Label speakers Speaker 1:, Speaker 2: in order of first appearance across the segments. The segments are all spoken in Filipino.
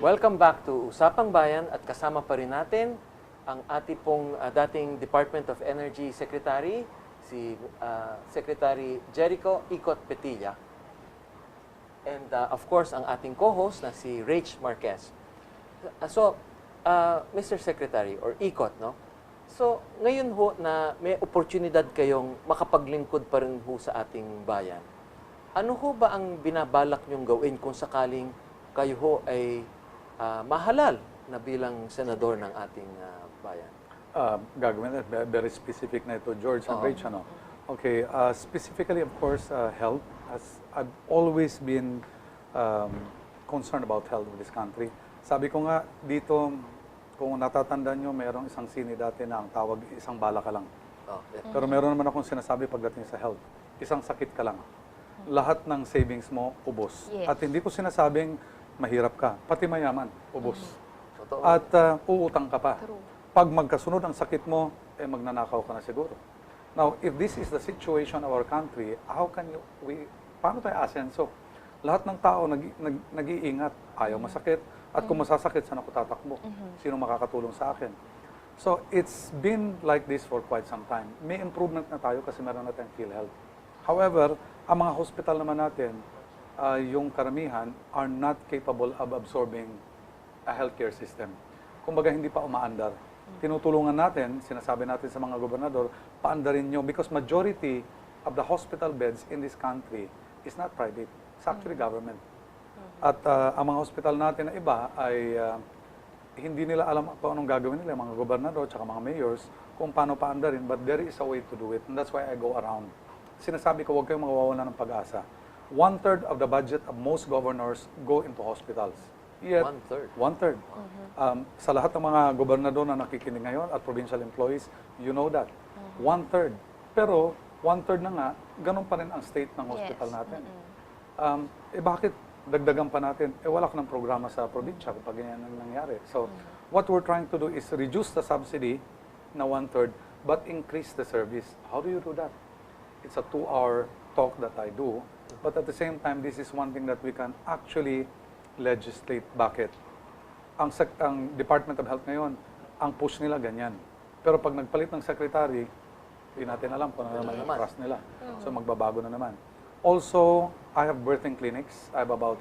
Speaker 1: Welcome back to Usapang Bayan at kasama pa rin natin ang ating pong dating Department of Energy Secretary, si Secretary Jericho Ikot Petilla. And of course, ang ating co-host na si Rach Marquez. Mr. Secretary or Ikot, no? So, ngayon ho na may oportunidad kayong makapaglingkod pa rin ho sa ating bayan. Ano ho ba ang binabalak nyong gawin kung sakaling kayo ho ay mahalal na bilang senador ng ating bayan?
Speaker 2: Gagawin na, very specific na ito, George and Rach, ano? Okay, specifically, of course, health. I've always been concerned about health of this country. Sabi ko nga, dito, kung natatandaan nyo, mayroong isang sini dati na ang tawag, isang bala ka lang. Pero meron naman akong sinasabi pagdating sa health, isang sakit ka lang. Lahat ng savings mo, ubos.
Speaker 3: Yes.
Speaker 2: At hindi ko sinasabing mahirap ka, pati mayaman, ubos.
Speaker 1: Totoo.
Speaker 2: At uutang ka pa.
Speaker 3: True.
Speaker 2: Pag magkasunod ang sakit mo, magnanakaw ka na siguro. Now, if this is the situation of our country, how can paano tayo asenso? Lahat ng tao nag-iingat, ayaw masakit, at kung masasakit, saan ako tatakbo? Sino makakatulong sa akin? So, it's been like this for quite some time. May improvement na tayo kasi meron natin PhilHealth. However, ang mga hospital naman natin, yung karamihan are not capable of absorbing a healthcare system. Kumbaga, hindi pa umaandar. Tinutulungan natin, sinasabi natin sa mga gobernador, paandarin nyo because majority of the hospital beds in this country is not private. It's actually government. At ang mga hospital natin na iba ay hindi nila alam kung anong gagawin nila, mga gobernador at mga mayors, kung paano paandarin, but there is a way to do it. And that's why I go around. Sinasabi ko, huwag kayong mawawala ng pag-asa. 1/3 of the budget of most governors go into hospitals. Yet,
Speaker 1: 1/3?
Speaker 2: 1/3. Sa lahat ng mga gobernador na nakikinig ngayon at provincial employees, you know that. 1/3. Pero, 1/3 na nga, ganun pa rin ang state ng hospital natin. Bakit dagdagan pa natin? Wala ka ng programa sa probinsya kung pag ganyan ang nangyari. So, what we're trying to do is reduce the subsidy na 1/3, but increase the service. How do you do that? It's a 2-hour talk that I do, but at the same time, this is one thing that we can actually legislate. Bakit? Ang Department of Health ngayon, ang push nila ganyan. Pero pag nagpalit ng secretary, hindi natin alam kung ano naman yung trust nila. So magbabago na naman. Also, I have birthing clinics. I have about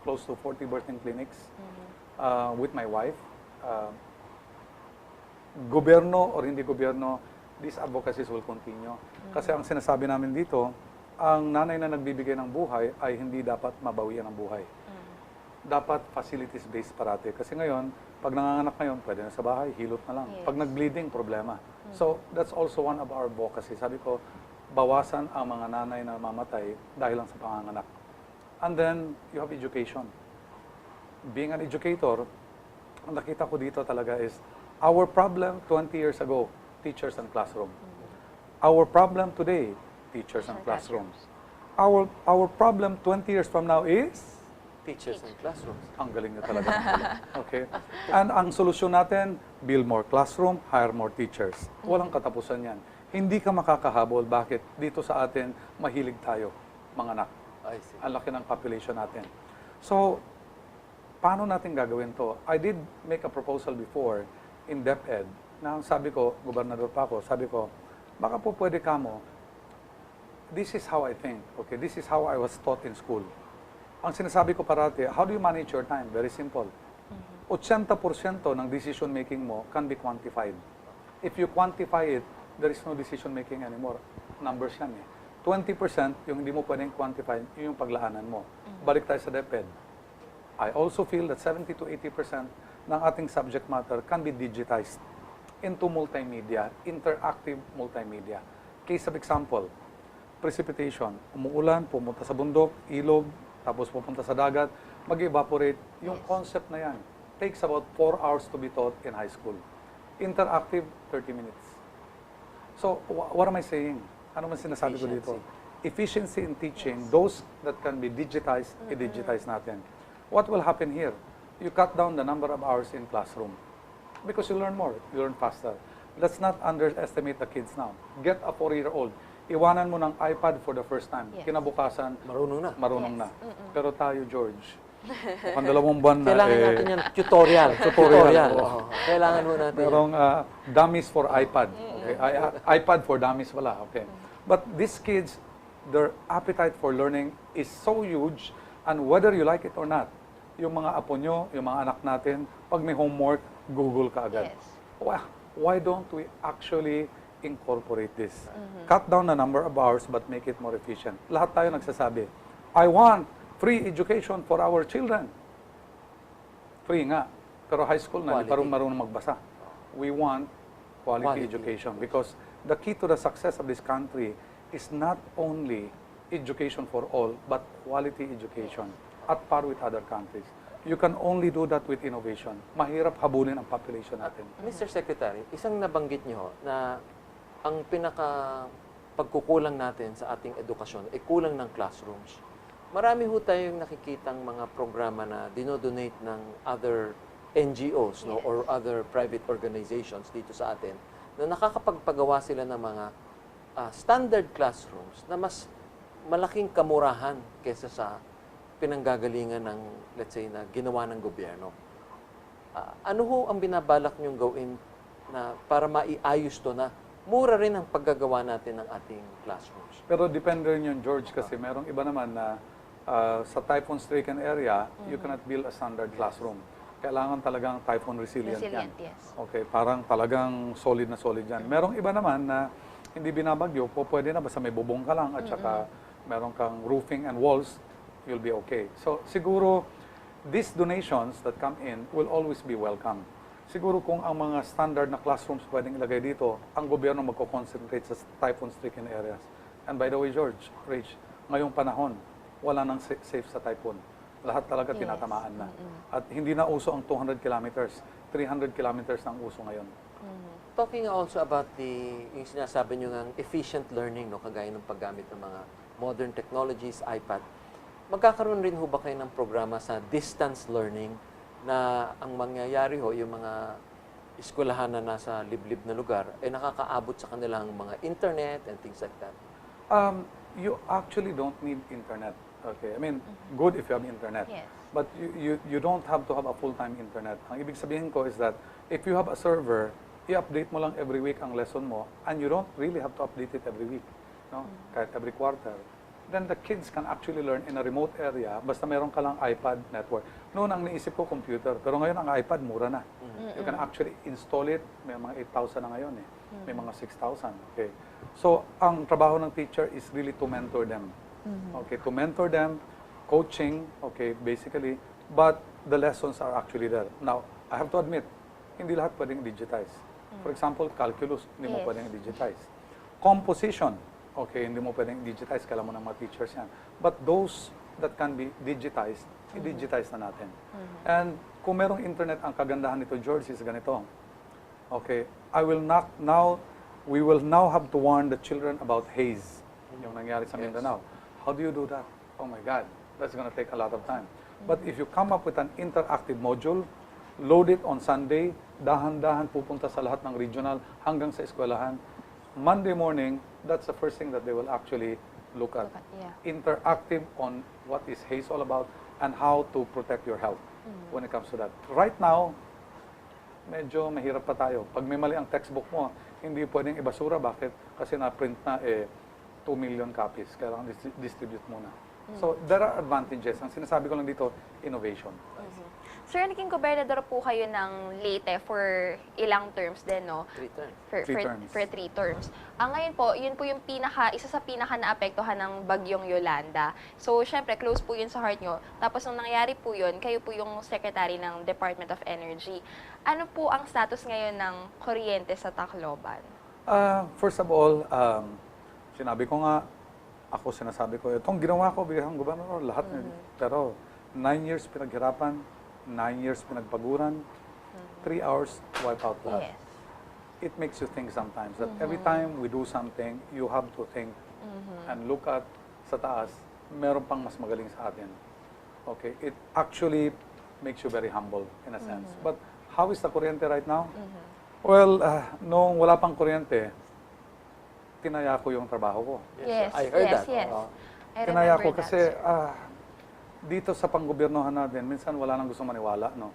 Speaker 2: close to 40 birthing clinics with my wife. Gobyerno or hindi gobyerno, these advocacies will continue. Kasi ang sinasabi namin dito, ang nanay na nagbibigay ng buhay ay hindi dapat mabawian ng buhay. Dapat facilities-based parati. Kasi ngayon, pag nanganganak ngayon, pwede na sa bahay, hilot na lang.
Speaker 3: Yes.
Speaker 2: Pag nag-bleeding, problema. So, that's also one of our advocacy. Sabi ko, bawasan ang mga nanay na mamatay dahil lang sa panganganak. And then, you have education. Being an educator, ang nakita ko dito talaga is, our problem 20 years ago, teachers and classroom. Our problem today, teachers and classrooms. Our problem 20 years from now is
Speaker 1: Teachers and classrooms.
Speaker 2: ang galing niyo talaga. Okay? And ang solusyon natin, build more classroom, hire more teachers. Walang katapusan yan. Hindi ka makakahabol. Bakit? Dito sa atin, mahilig tayo, mga anak.
Speaker 1: I see.
Speaker 2: Ang laki ng population natin. So, paano natin gagawin to? I did make a proposal before in DepEd na sabi ko, gobernador pa ako, sabi ko, baka po pwede ka mo, this is how I think, okay? This is how I was taught in school. Ang sinasabi ko parati, how do you manage your time? Very simple. 80% ng decision making mo can be quantified. If you quantify it, there is no decision making anymore. Numbers yan eh. 20% yung hindi mo pwedeng quantify, yun yung paglaanan mo. Balik tayo sa DepEd. I also feel that 70 to 80% ng ating subject matter can be digitized into multimedia, interactive multimedia. Case of example, precipitation. Umuulan, pumunta sa bundok, ilog, tapos pupunta sa dagat, mag-evaporate. Yung concept na yan takes about 4 hours to be taught in high school. Interactive, 30 minutes. So, what am I saying? Ano man sinasabi ko dito? Efficiency in teaching, those that can be digitized, i-digitize natin. What will happen here? You cut down the number of hours in classroom. Because you learn more, you learn faster. Let's not underestimate the kids now. Get a 4-year-old. Iwanan mo ng iPad for the first time.
Speaker 3: Yes.
Speaker 2: Kinabukasan,
Speaker 1: Marunong na.
Speaker 2: marunong na. Pero tayo, George, Mukhang 2 buwan na.
Speaker 1: Kailangan natin yan, tutorial.
Speaker 2: Tutorial.
Speaker 1: Oo. Kailangan mo natin yan.
Speaker 2: Merong dummies for iPad. Okay? iPad for dummies wala. Okay. But these kids, their appetite for learning is so huge, and whether you like it or not, yung mga apo nyo, yung mga anak natin, pag may homework, Google ka agad.
Speaker 3: Yes.
Speaker 2: Why don't we actually incorporate this? Cut down the number of hours but make it more efficient. Lahat tayo nagsasabi, I want free education for our children. Free nga. Pero high school na, hindi pa rin marunong magbasa. We want quality education because the key to the success of this country is not only education for all, but quality education at par with other countries. You can only do that with innovation. Mahirap habulin ang population natin.
Speaker 1: Mr. Secretary, isang nabanggit niyo na ang pinaka pagkukulang natin sa ating edukasyon ay kulang ng classrooms. Marami ho tayong nakikitang mga programa na dinodonate ng other NGOs no, or other private organizations dito sa atin na nakakapagpagawa sila ng mga standard classrooms na mas malaking kamurahan kaysa sa pinanggagalingan ng, let's say, na ginawa ng gobyerno. Ano ho ang binabalak niyong gawin na para maiayos to na mura rin ang paggagawa natin ng ating classrooms?
Speaker 2: Pero depende rin yun, George, kasi merong iba naman na sa typhoon-stricken area, you cannot build a standard classroom. Kailangan talagang typhoon resilient yan.
Speaker 3: Yes.
Speaker 2: Okay, parang talagang solid na solid yan. Merong iba naman na hindi binabagyo, pwede na basta may bubong ka lang at saka meron kang roofing and walls, you'll be okay. So siguro, these donations that come in will always be welcome. Siguro kung ang mga standard na classrooms pwedeng ilagay dito, ang gobyerno magko-concentrate sa typhoon-stricken areas. And by the way, George, Rich, ngayong panahon, wala nang safe sa typhoon. Lahat talaga tinatamaan na. At hindi na uso ang 200 kilometers, 300 kilometers na ang uso ngayon.
Speaker 1: Talking also about yung sinasabi nyo ng efficient learning, no, kagaya ng paggamit ng mga modern technologies, iPad, magkakaroon rin ho ba kayo ng programa sa distance learning na ang mangyayari ho, yung mga eskwelahan na nasa liblib na lugar, ay nakakaabot sa kanilang mga internet and things like that?
Speaker 2: You actually don't need internet. Okay, I mean, good if you have internet.
Speaker 3: Yes.
Speaker 2: But you don't have to have a full-time internet. Ang ibig sabihin ko is that if you have a server, i-update mo lang every week ang lesson mo, and you don't really have to update it every week, no? Kahit every quarter. Then the kids can actually learn in a remote area, basta meron ka lang iPad network. Noon ang naisip ko computer, pero ngayon ang iPad mura na. You can actually install it, may mga 8,000 na ngayon eh. May mga 6,000. Okay. So, ang trabaho ng teacher is really to mentor them. Okay, to mentor them, coaching, okay, basically, but the lessons are actually there. Now, I have to admit, hindi lahat pwedeng digitize. For example, calculus, hindi mo pwedeng digitize. Composition, okay, hindi mo pwedeng digitize, kailangan mo ng mga teachers yan. But those that can be digitized, i-digitize na natin. And kung merong internet, ang kagandahan nito, George, is ganito. Okay, we will now have to warn the children about haze, yung nangyari sa Mindanao. How do you do that? Oh my God, that's going to take a lot of time. But if you come up with an interactive module, load it on Sunday, dahan-dahan pupunta sa lahat ng regional hanggang sa eskwelahan. Monday morning, that's the first thing that they will actually look at. Interactive on what is haze all about and how to protect your health when it comes to that. Right now, medyo mahirap pa tayo. Pag may mali ang textbook mo, hindi pwedeng ibasura. Bakit? Kasi na-print na 2 million copies. Kailangan distribute muna. So, there are advantages. Ang sinasabi ko lang dito, innovation.
Speaker 3: Sir, naging gobernador po kayo ng Leyte for ilang terms din, no?
Speaker 1: 3 terms.
Speaker 3: For 3 terms. Ngayon po, yun po yung isa sa pinaka naapektuhan ng bagyong Yolanda. So, syempre, close po yun sa heart nyo. Tapos, nung nangyari po yun, kayo po yung secretary ng Department of Energy. Ano po ang status ngayon ng kuryente sa Tacloban?
Speaker 2: First of all, sinabi ko nga, sinasabi ko, itong ginawa ko bilang gobernador, lahat. Pero 9 years pinaghirapan, 9 years pinagpaguran, 3 hours wipe out lahat.
Speaker 3: Yes.
Speaker 2: It makes you think sometimes that every time we do something, you have to think and look at sa taas, meron pang mas magaling sa atin. Okay, it actually makes you very humble in a sense. But how is the kuryente right now? Well, nung wala pang kuryente, tinaya ko yung trabaho ko.
Speaker 3: Yes,
Speaker 1: I heard that.
Speaker 3: yes. I
Speaker 2: Tinaya ko
Speaker 3: remember that,
Speaker 2: kasi
Speaker 3: sir.
Speaker 2: dito sa panggobyernohan natin, minsan wala nang gusto maniwala, no?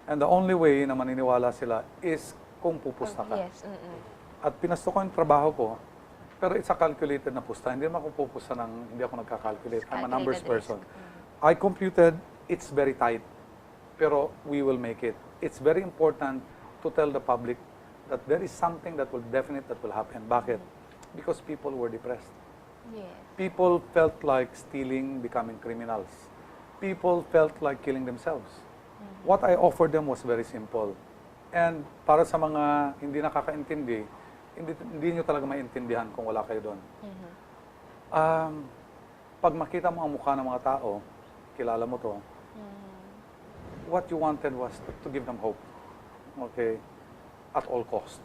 Speaker 2: And the only way na maniniwala sila is kung pupusta ka.
Speaker 3: Yes.
Speaker 2: At pinasto ko yung trabaho ko, pero it's a calculated na pusta. Hindi naman ako pupusta ng hindi ako nagka-calculate. I'm a numbers
Speaker 3: Calculated
Speaker 2: person. I computed, it's very tight, pero we will make it. It's very important to tell the public that there is something that will happen. Bakit? Because people were depressed.
Speaker 3: Yes.
Speaker 2: People felt like stealing, becoming criminals. People felt like killing themselves. What I offered them was very simple. And para sa mga hindi nakakaintindi, hindi nyo talaga maintindihan kung wala kayo doon. Pag makita mo ang mukha ng mga tao, kilala mo to, what you wanted was to give them hope. Okay? At all cost.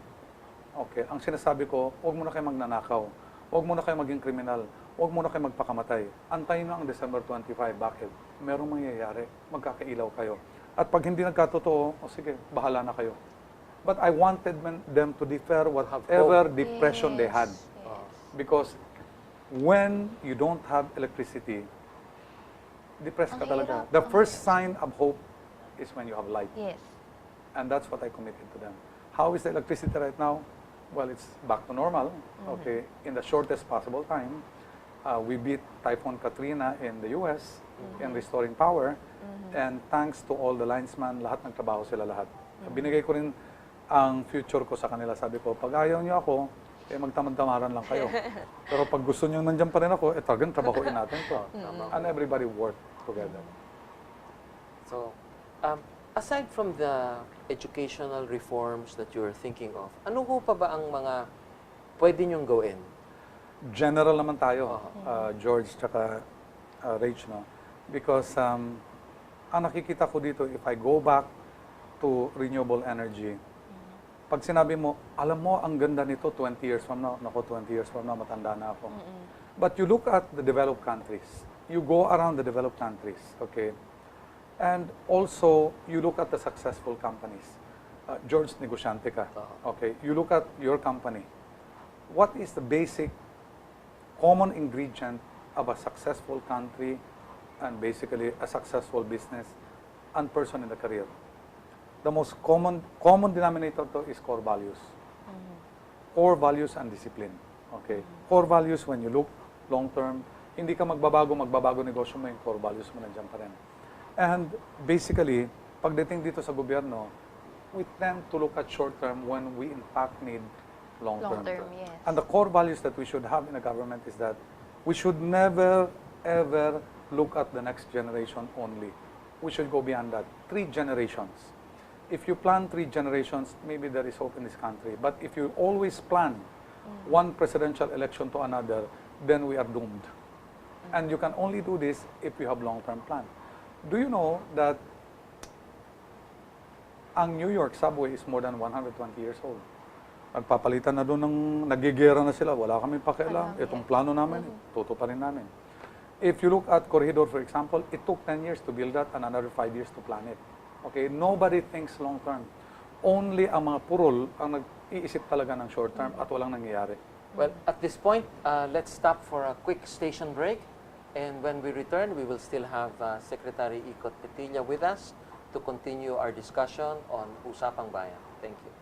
Speaker 2: Okay? Ang sinasabi ko, huwag mo na kayo magnanakaw. Huwag mo na kayo maging kriminal. Huwag mo na kayo magpakamatay. Antayin mo ang December 25. Bakit? Merong mangyayari. Magkakailaw kayo. At pag hindi nagkatotoo, o sige, bahala na kayo. But I wanted them to defer whatever depression they had. Because when you don't have electricity, depressed ka talaga. The first sign of hope is when you have light.
Speaker 3: Yes.
Speaker 2: And that's what I committed to them. How is the electricity right now? Well, it's back to normal, okay, in the shortest possible time. We beat Typhoon Katrina in the US in restoring power. And thanks to all the linesmen, lahat nagtrabaho sila lahat. Binigay ko rin ang future ko sa kanila. Sabi ko, pag ayaw niyo ako, eh magtamad-tamaran lang kayo. Pero pag gusto niyo nandiyan pa rin ako, eh talagang trabahuin natin to. And everybody work together.
Speaker 1: So, aside from the educational reforms that you're thinking of, ano ho pa ba ang mga pwede niyong gawin?
Speaker 2: General naman tayo, George tsaka Rach, no? Because ang nakikita ko dito, if I go back to renewable energy, pag sinabi mo, alam mo, ang ganda nito 20 years from now, nako 20 years from now, matanda na ako. But you look at the developed countries, you go around the developed countries, okay? And also, you look at the successful companies. George, negosyante ka, okay? You look at your company. What is the basic common ingredient of a successful country and basically a successful business and person in the career? The most common denominator to is core values. Core values and discipline. Okay? Core values, when you look long term, hindi ka magbabago negosyo mo, yung core values mo nandiyan pa rin. And basically, pagdating dito sa gobyerno, we tend to look at short term when we in fact need long term.
Speaker 3: Yes.
Speaker 2: And the core values that we should have in a government is that we should never, ever look at the next generation only. We should go beyond that. 3 generations. If you plan 3 generations, maybe there is hope in this country. But if you always plan one presidential election to another, then we are doomed. And you can only do this if you have long-term plan. Do you know that ang New York subway is more than 120 years old? Nagpapalitan na doon ng nagigera na sila. Wala kaming pakialam. Itong plano namin, tutuparin namin. If you look at Corridor, for example, it took 10 years to build that and another 5 years to plan it. Okay? Nobody thinks long term. Only ang mga purol ang nag-iisip talaga ng short term at walang nangyayari.
Speaker 1: Well, at this point, let's stop for a quick station break. And when we return, we will still have Secretary Ikot Petilla with us to continue our discussion on Usapang Bayan. Thank you.